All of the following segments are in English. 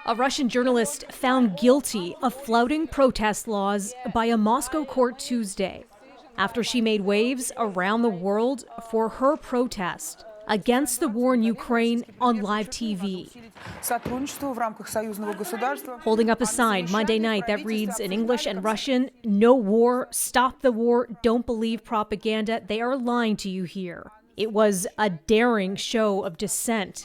A Russian journalist found guilty of flouting protest laws by a Moscow court Tuesday after she made waves around the world for her protest against the war in Ukraine on live TV. Holding up a sign Monday night that reads in English and Russian, "No war, stop the war, don't believe propaganda, they are lying to you here." It was a daring show of dissent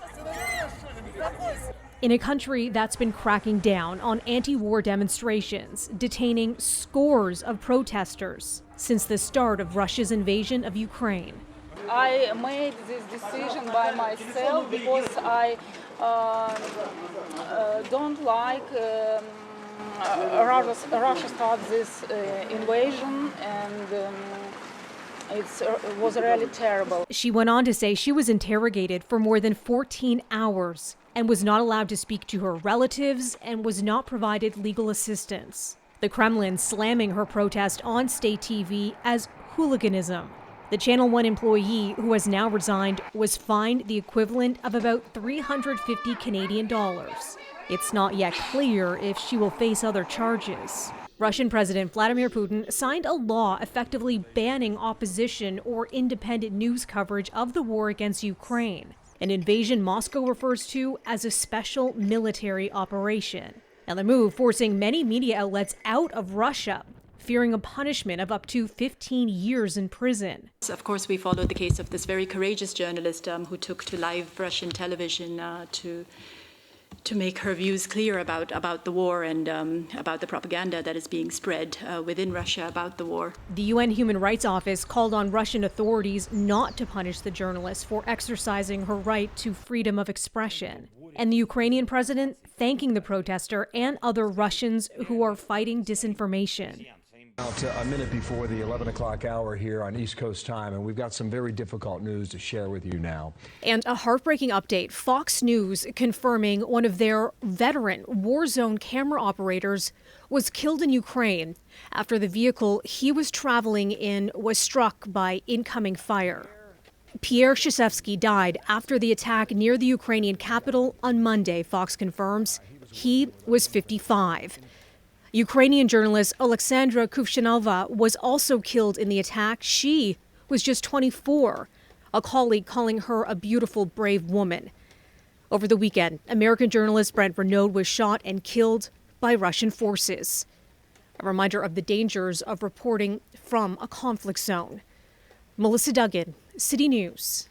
in a country that's been cracking down on anti-war demonstrations, detaining scores of protesters since the start of Russia's invasion of Ukraine. I made this decision by myself because I don't like Russia started this invasion, and it was really terrible. She went on to say she was interrogated for more than 14 hours and was not allowed to speak to her relatives and was not provided legal assistance. The Kremlin slamming her protest on state TV as hooliganism. The Channel 1 employee, who has now resigned, was fined the equivalent of about $350 Canadian. It's not yet clear if she will face other charges. Russian President Vladimir Putin signed a law effectively banning opposition or independent news coverage of the war against Ukraine, an invasion Moscow refers to as a special military operation. Now, the move forcing many media outlets out of Russia, fearing a punishment of up to 15 years in prison. Of course, we followed the case of this very courageous journalist who took to live Russian television to make her views clear about the war and about the propaganda that is being spread within Russia about the war. The UN Human Rights Office called on Russian authorities not to punish the journalist for exercising her right to freedom of expression. And the Ukrainian president thanking the protester and other Russians who are fighting disinformation. About a minute before the 11 o'clock hour here on East Coast time, and we've got some very difficult news to share with you now. And a heartbreaking update, Fox News confirming one of their veteran war zone camera operators was killed in Ukraine after the vehicle he was traveling in was struck by incoming fire. Pierre Shashevsky died after the attack near the Ukrainian capital on Monday, Fox confirms. He was 55. Ukrainian journalist Alexandra Kuvshinova was also killed in the attack. She was just 24, a colleague calling her a beautiful, brave woman. Over the weekend, American journalist Brent Renaud was shot and killed by Russian forces. A reminder of the dangers of reporting from a conflict zone. Melissa Duggan, City News.